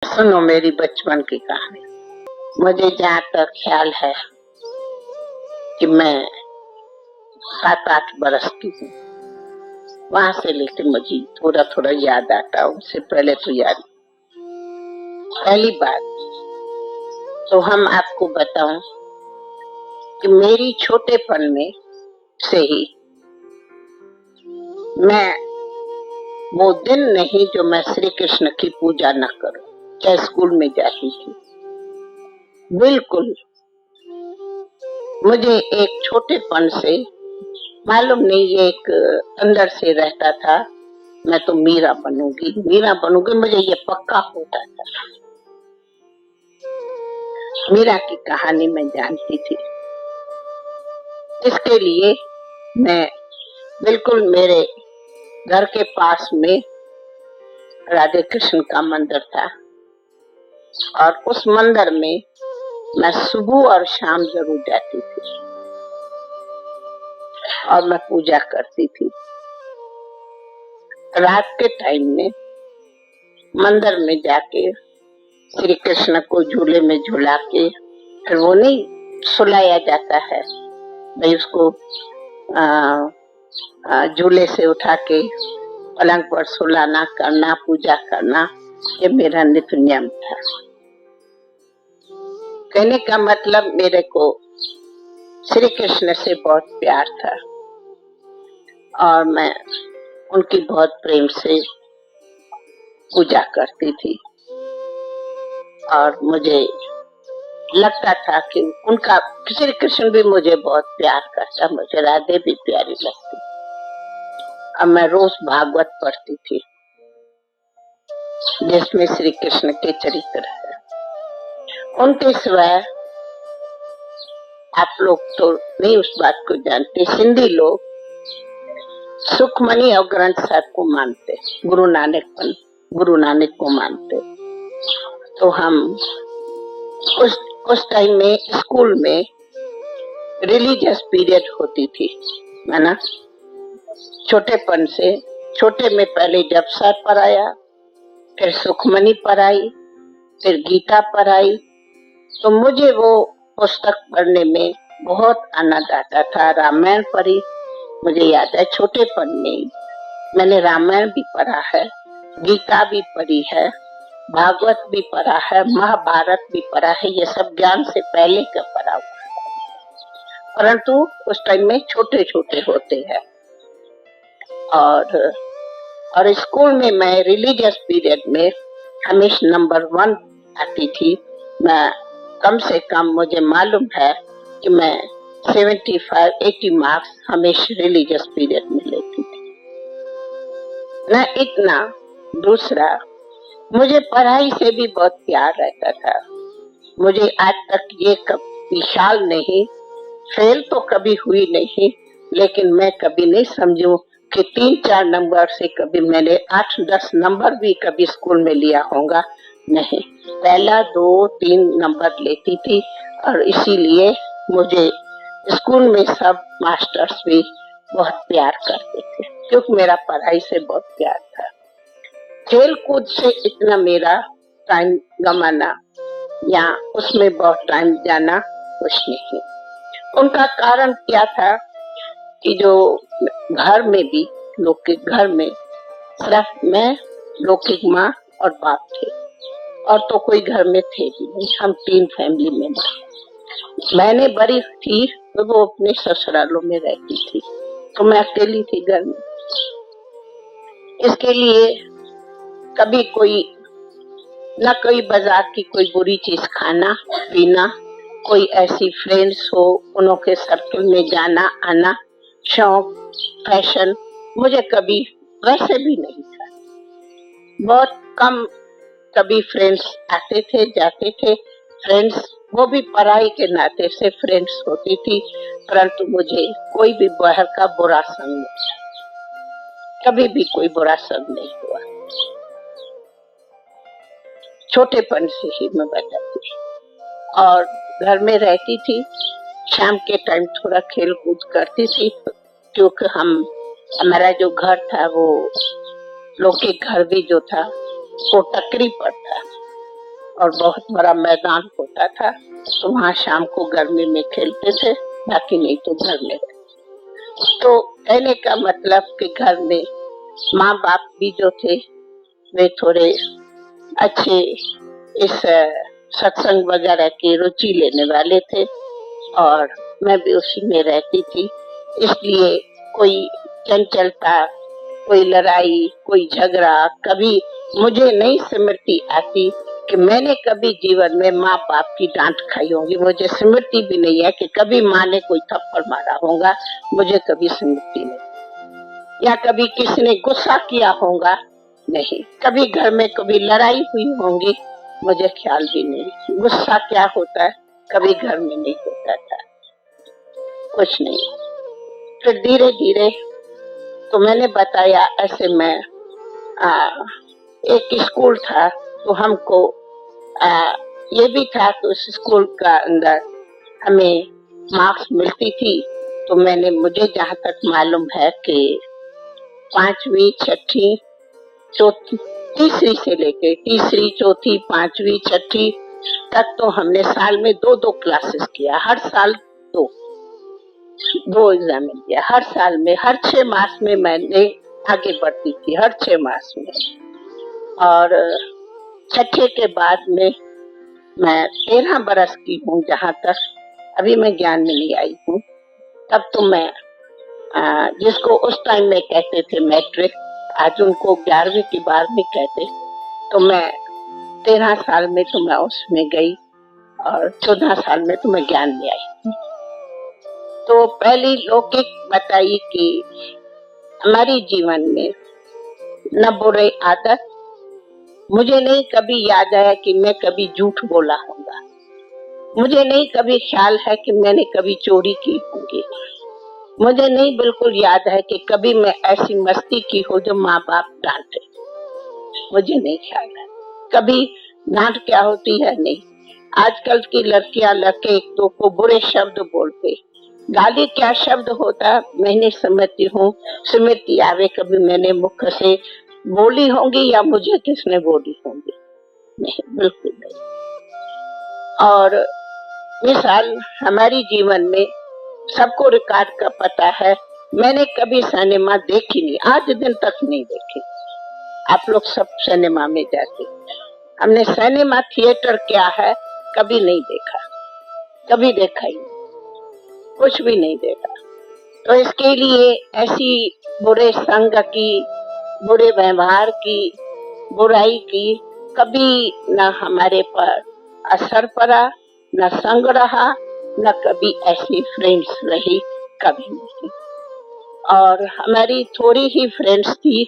सुनो मेरी बचपन की कहानी। मुझे जहाँ तक ख्याल है कि मैं 7-8 बरस की हूँ, वहां से लेकर मुझे थोड़ा थोड़ा याद आता है। उससे पहले तो याद पहली बात तो हम आपको बताऊं कि मेरी छोटेपन में से ही मैं वो दिन नहीं जो मैं श्री कृष्ण की पूजा न करूं, चाहे स्कूल में जाती थी। बिल्कुल मुझे एक छोटेपन से मालूम नहीं, ये एक अंदर से रहता था, मैं तो मीरा बनूंगी, मुझे ये पक्का होता था। मीरा की कहानी मैं जानती थी। इसके लिए मैं बिल्कुल मेरे घर के पास में राधे कृष्ण का मंदिर था और उस मंदिर में मैं सुबह और शाम जरूर जाती थी और मैं पूजा करती थी। रात के टाइम में मंदिर में जाके श्री कृष्ण को झूले में झूला के, फिर वो नहीं सुलाया जाता है भाई, उसको झूले से उठा के पलंग पर सुलाना, करना, पूजा करना, ये मेरा नित्य नियम था। कहने का मतलब मेरे को श्री कृष्ण से बहुत प्यार था और मैं उनकी बहुत प्रेम से पूजा करती थी और मुझे लगता था कि उनका श्री कृष्ण भी मुझे बहुत प्यार करता, मुझे राधे भी प्यारी लगती। अब मैं रोज भागवत पढ़ती थी जिसमें श्री कृष्ण के चरित्र है। उनके सिवाय आप लोग तो नहीं उस बात को जानते, सिंधी लोग सुखमनी और ग्रंथ साहब को मानते, गुरु नानक को मानते। तो हम उस टाइम में स्कूल में रिलीजियस पीरियड होती थी, है ना। छोटेपन से, छोटे में पहले जपसर पढ़ाया, फिर सुखमनी पढ़ाई, फिर गीता पढ़ाई। तो मुझे वो पुस्तक पढ़ने में बहुत आनंद आता था। रामायण पढ़ी, मुझे याद है छोटेपन में मैंने रामायण भी पढ़ा है, गीता भी पढ़ी है, भागवत भी पढ़ा है, महाभारत भी पढ़ा है। ये सब ज्ञान से पहले का पढ़ा हुआ, परंतु उस टाइम में छोटे छोटे होते हैं। और स्कूल में मैं रिलीजियस पीरियड में हमेशा नंबर 1 आती थी। मैं कम से कम, मुझे मालूम है कि मैं 75-80 मार्क्स हमेशा रिलीजियस पीरियड में लेती थी। न इतना, दूसरा मुझे पढ़ाई से भी बहुत प्यार रहता था। मुझे आज तक ये कभी ख्याल नहीं, फेल तो कभी हुई नहीं, लेकिन मैं कभी नहीं समझू कि 3-4 नंबर से कभी मैंने 8-10 नंबर भी कभी स्कूल में लिया होगा, नहीं। पहला 2-3 नंबर लेती थी और इसीलिए मुझे स्कूल में सब मास्टर्स भी बहुत प्यार करते थे, क्योंकि मेरा पढ़ाई से बहुत प्यार था। खेल कूद से इतना मेरा टाइम गमाना या उसमें बहुत टाइम जाना कुछ नहीं। उनका कारण क्या था कि जो घर में भी, लोग के घर में सिर्फ मैं, लोग की माँ और बाप थे, और तो कोई घर में थे भी नहीं। हम 3 फैमिली मेंबर। मैंने बड़ी थी तो वो अपने ससुरालों में रहती थी, तो मैं अकेली थी घर में। इसके लिए कभी कोई न कोई बाजार की कोई बुरी चीज खाना पीना, कोई ऐसी फ्रेंड्स हो उनके सर्कल में जाना आना, शौक फैशन मुझे कभी वैसे भी नहीं था। बहुत कम कभी फ्रेंड्स आते थे जाते थे, फ्रेंड्स वो भी पढ़ाई के नाते से फ्रेंड्स होती थी, परंतु मुझे कोई भी बाहर का बुरा संग नहीं, कभी भी कोई बुरा संग नहीं हुआ। छोटेपन से ही मैं बताती और घर में रहती थी। शाम के टाइम थोड़ा खेल कूद करती थी, क्योंकि हमारा जो घर था वो लोग के घर भी जो था वो टकरी पर था, और बहुत बड़ा मैदान होता था, तो वहाँ शाम को गर्मी में खेलते थे, बाकी नहीं तो घर में। तो कहने का मतलब कि घर में माँ बाप भी जो थे वे थोड़े अच्छे इस सत्संग वगैरह की रुचि लेने वाले थे और मैं भी उसी में रहती थी, इसलिए कोई चंचलता, कोई लड़ाई, कोई झगड़ा कभी मुझे नहीं स्मृति आती कि मैंने कभी जीवन में माँ बाप की डांट खाई होगी। मुझे स्मृति भी नहीं है कि कभी माँ ने कोई थप्पड़ मारा होगा, मुझे कभी स्मृति नहीं। या कभी किसी ने गुस्सा किया होगा, नहीं। कभी घर में कभी लड़ाई हुई होगी, मुझे ख्याल भी नहीं। गुस्सा क्या होता है कभी घर में नहीं होता था, कुछ नहीं। फिर धीरे धीरे तो मैंने बताया ऐसे मैं एक स्कूल था, तो हमको ये भी था कि उस स्कूल का अंदर हमें मार्क्स मिलती थी। तो मुझे जहाँ तक मालूम है कि 5वीं, 6ठी, चौथी, तीसरी से लेके तीसरी, चौथी, 5वीं, 6ठी तक तो हमने साल में 2-2 क्लासेस किया। हर साल दो एग्जाम दिया, हर साल में, हर 6 मास में मैंने आगे बढ़ती थी, हर 6 मास में। और 6ठे के बाद में मैं 13 बरस की हूँ, जहाँ तक अभी मैं ज्ञान में नहीं आई हूँ। तब तो मैं जिसको उस टाइम में कहते थे मैट्रिक, आज उनको 11वीं की 12वीं कहते, तो मैं 13 साल में तो मैं उसमें गई और 14 साल में तो मैं ज्ञान में आई। तो पहली लौकिक बताई कि हमारी जीवन में न बुरे आदत, मुझे नहीं कभी याद आया कि मैं कभी झूठ बोला होगा, मुझे नहीं कभी ख्याल है कि मैंने कभी चोरी की होगी, मुझे नहीं बिल्कुल याद है कि कभी मैं ऐसी मस्ती की हो जो माँ बाप डांटे, मुझे नहीं ख्याल है। कभी डांट क्या होती है नहीं। आजकल की लड़कियां लड़के एक दो को बुरे शब्द बोलते, गाली क्या शब्द होता मैं नहीं समझती हूँ। स्मृति आवे कभी मैंने मुख से बोली होंगी या मुझे किसने बोली होंगी, नहीं, बिल्कुल नहीं। और मिसाल हमारी जीवन में सबको रिकॉर्ड का पता है, मैंने कभी सिनेमा देखी नहीं, आज दिन तक नहीं देखी। आप लोग सब सिनेमा में जाते, हमने सिनेमा थिएटर क्या है कभी नहीं देखा, कभी देखा ही कुछ भी नहीं देखा। तो इसके लिए ऐसी बुरे संग की, बुरे व्यवहार की, बुराई की कभी न हमारे पर असर पड़ा, न संग रहा, न कभी ऐसी फ्रेंड्स रही, कभी नहीं। और हमारी थोड़ी ही फ्रेंड्स थी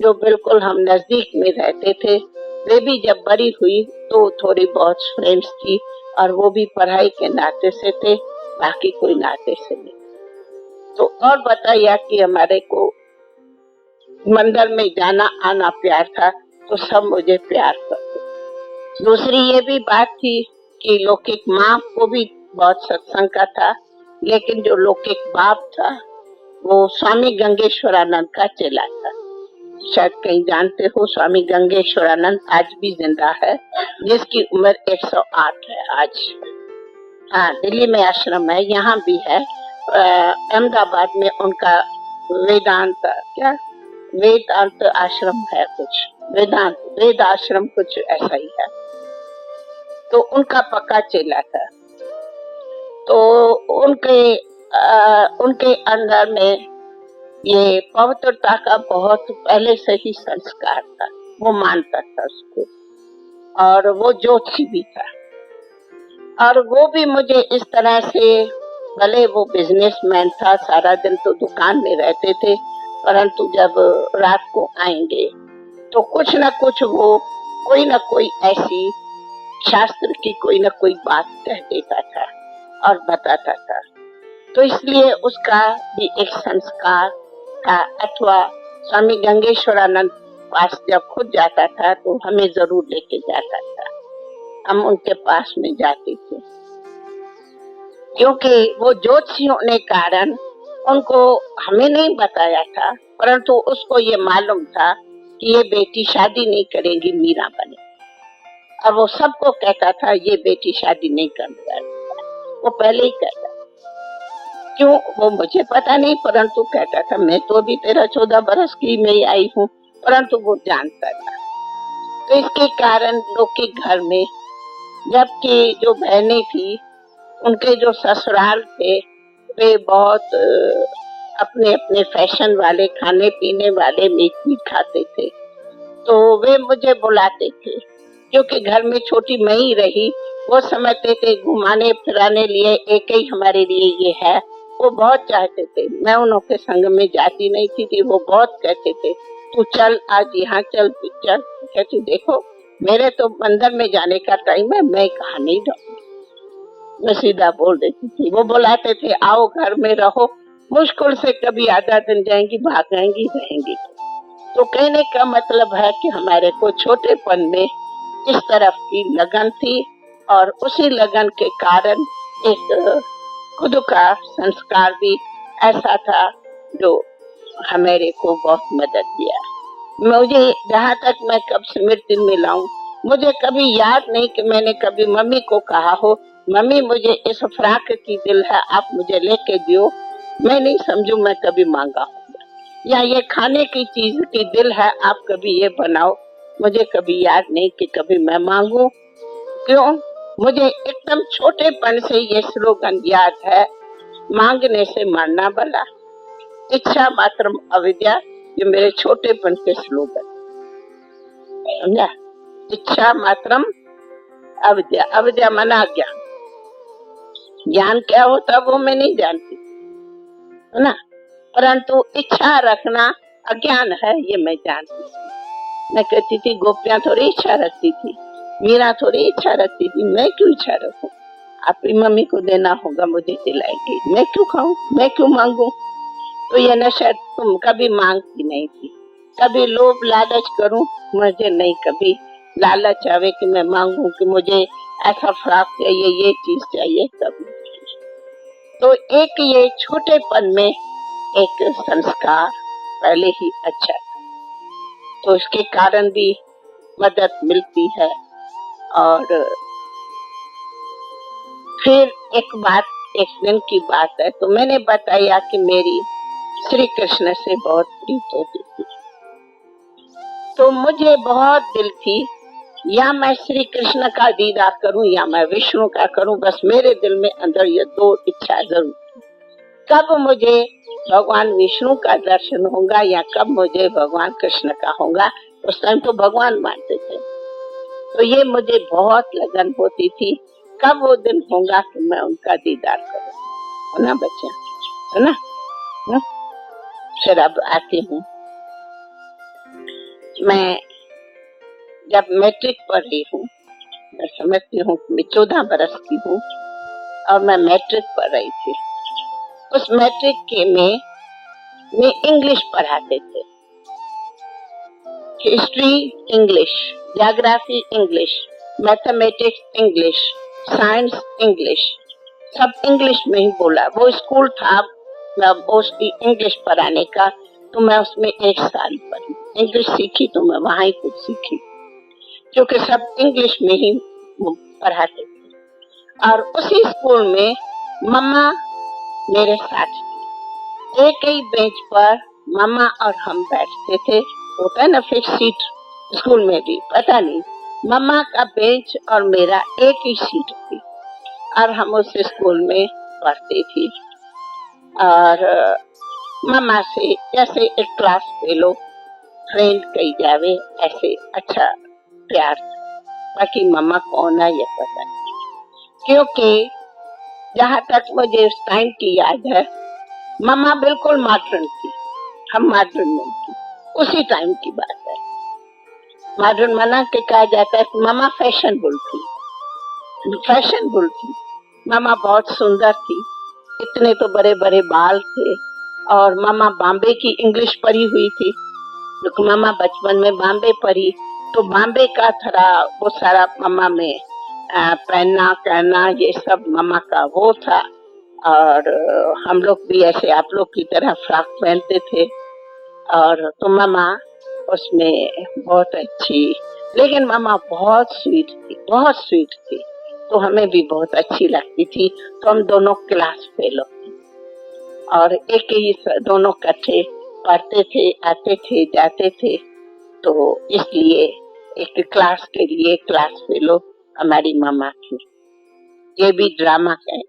जो बिल्कुल हम नजदीक में रहते थे, वे भी जब बड़ी हुई तो थोड़ी बहुत फ्रेंड्स थी और वो भी पढ़ाई के नाते से थे, बाकी कोई नाते से नहीं। तो और बताया कि हमारे को मंदिर में जाना आना प्यार था, तो सब मुझे प्यार करते। दूसरी ये भी बात थी कि लौकिक माँ को भी बहुत सत्संग का था, लेकिन जो लौकिक बाप था वो स्वामी गंगेश्वरानंद का चेला था। शायद कहीं जानते हो, स्वामी गंगेश्वरानंद आज भी जिंदा है, जिसकी उम्र 108 है आज। हाँ, दिल्ली में आश्रम है, यहाँ भी है। अहमदाबाद में उनका वेदांत आश्रम है, कुछ वेद आश्रम कुछ ऐसा ही है। तो उनका पक्का चेला था। तो उनके अंदर में ये पवित्रता का बहुत पहले से ही संस्कार था, वो मानता था उसको, और वो ज्योतिषी भी था। और वो भी मुझे इस तरह से, भले वो बिजनेसमैन था, सारा दिन तो दुकान में रहते थे, परंतु जब रात को आएंगे तो कुछ न कुछ वो कोई न कोई ऐसी शास्त्र की कोई न कोई बात कह देता था और बताता था। तो इसलिए उसका भी एक संस्कार था। अथवा स्वामी गंगेश्वरानंद पास जब खुद जाता था तो हमें जरूर लेके जाता था, हम उनके पास में जाते थे, क्योंकि वो ज्योतिषी होने कारण उनको हमें नहीं बताया था, परंतु उसको ये मालूम था कि ये बेटी शादी नहीं करेगी, मीरा बने। और वो सबको कहता था ये बेटी शादी नहीं करने, वो पहले ही कहता। क्यों वो मुझे पता नहीं, परंतु कहता था। मैं तो अभी 13-14 बरस की में आई हूँ, परंतु वो जानता था। तो इसके कारण लोग के घर में, जबकि जो बहनें थी उनके जो ससुराल थे वे बहुत अपने अपने फैशन वाले, खाने पीने वाले, मीठ मीठ खाते थे, तो वे मुझे बुलाते थे। क्योंकि घर में छोटी मैं ही रही, वो समझते थे घुमाने फिराने लिए एक ही हमारे लिए ये है, वो बहुत चाहते थे। मैं उनके संग में जाती नहीं थी, वो बहुत कहते थे तू चल, आज यहाँ चल, चल। कहती देखो मेरे तो मंदिर में जाने का टाइम है, मैं कहाँ नहीं जाऊंगी, मैं सीधा बोल देती थी। वो बुलाते थे आओ घर में रहो, मुश्किल से कभी आधा दिन जाएंगी, भाग जाएंगी, रहेंगी। तो कहने का मतलब है कि हमारे को छोटेपन में इस तरफ की लगन थी, और उसी लगन के कारण एक खुद का संस्कार भी ऐसा था जो हमारे को बहुत मदद दिया। मुझे जहाँ तक मैं कब स्मृति में लाऊं, मुझे कभी याद नहीं कि मैंने कभी मम्मी को कहा हो मम्मी मुझे इस फ्रॉक की दिल है, आप मुझे लेके दियो। मैं नहीं समझू मैं कभी मांगा होगा, या ये खाने की चीज की दिल है, आप कभी ये बनाओ। मुझे कभी याद नहीं कि कभी मैं मांगू। क्यों? मुझे एकदम छोटेपन से ये स्लोगन याद है, मांगने से मरना भला, इच्छा मात्र अविद्या। ये मेरे छोटेपन के स्लोगन, समझा? इच्छा मात्रम अविद्या, अविद्या मना ज्ञान। ज्ञान क्या होता वो मैं नहीं जानती, है ना, परंतु इच्छा रखना अज्ञान है ये मैं जानती थी। मैं कहती थी गोपियां थोड़ी इच्छा रखती थी, मीरा थोड़ी इच्छा रखती थी, मैं क्यों इच्छा रखूं? आपकी मम्मी को देना होगा, मुझे दिलाएगी, मैं क्यों खाऊं, मैं क्यों मांगू? तो ये नशा तुम कभी मांगती नहीं थी। कभी लोभ लालच करूं, मुझे नहीं कभी लालच आवे कि मैं मांगू कि मुझे ऐसा फ्रॉक चाहिए, ये चीज चाहिए, कभी। तो एक ये छोटेपन में एक संस्कार पहले ही अच्छा था, तो इसके कारण भी मदद मिलती है। और फिर एक बात, एक दिन की बात है, तो मैंने बताया कि मेरी श्री कृष्ण से बहुत प्रीत होती थी, तो मुझे बहुत दिल थी या मैं श्री कृष्ण का दीदार करूं या मैं विष्णु का करूं, बस मेरे दिल में अंदर ये दो इच्छा जरूर थी। कब मुझे भगवान विष्णु का दर्शन होगा या कब मुझे भगवान कृष्ण का होगा, उस टाइम तो भगवान मानते थे, तो ये मुझे बहुत लगन होती थी कब वो दिन होगा कि मैं उनका दीदार करूं, है ना बच्चा, है ना? फिर अब आती हूँ, मैं जब मैट्रिक पढ़ रही हूँ, मैं समझती हूँ मैं 14 बरस की हूँ और मैं मैट्रिक पढ़ रही थी। उस मैट्रिक के में इंग्लिश पढ़ाते थे, history English, geography English, mathematics English, science English, सब इंग्लिश में ही बोला। वो स्कूल था मोस्टली इंग्लिश पढ़ाने का, तो मैं उसमें 1 साल पढ़ी, इंग्लिश सीखी, तो मैं वहां ही कुछ सीखी, क्योंकि सब इंग्लिश में ही पढ़ाते थे। और उसी स्कूल में मम्मा मेरे साथ थी, एक ही बेंच पर मम्मा और हम बैठते थे। होता है ना फिक्स सीट स्कूल में भी, पता नहीं मम्मा का बेंच और मेरा एक ही सीट थी, और हम उस स्कूल में पढ़ते थी। और मम्मा से जैसे एक क्लास फेलो फ्रेंड कही जावे, ऐसे अच्छा प्यार था। बाकी मम्मा कौन है ये पता नहीं, क्योंकि जहाँ तक मुझे उस टाइम की याद है, मम्मा बिल्कुल मॉडर्न थी, हम मॉडर्न नहीं थी। उसी टाइम की बात है, मॉडर्न मना के कहा जाता है कि मम्मा फैशनेबल थी, फैशनेबल थी। मम्मा बहुत सुंदर थी, इतने तो बड़े बड़े बाल थे, और मम्मा बॉम्बे की इंग्लिश पढ़ी हुई थी। मम्मा बचपन में बॉम्बे पढ़ी, तो बॉम्बे का थोड़ा वो सारा मम्मा में पहनना करना ये सब मम्मा का वो था। और हम लोग भी ऐसे आप लोग की तरह फ्रॉक पहनते थे, और तो मम्मा उसमें बहुत अच्छी लेकिन मामा बहुत स्वीट थी, बहुत स्वीट थी, तो हमें भी बहुत अच्छी लगती थी। तो हम दोनों क्लास फेलो और एक ही दोनों इकट्ठे पढ़ते थे, आते थे, जाते थे। तो इसलिए एक क्लास के लिए क्लास फेलो हमारी मामा थी। ये भी ड्रामा है।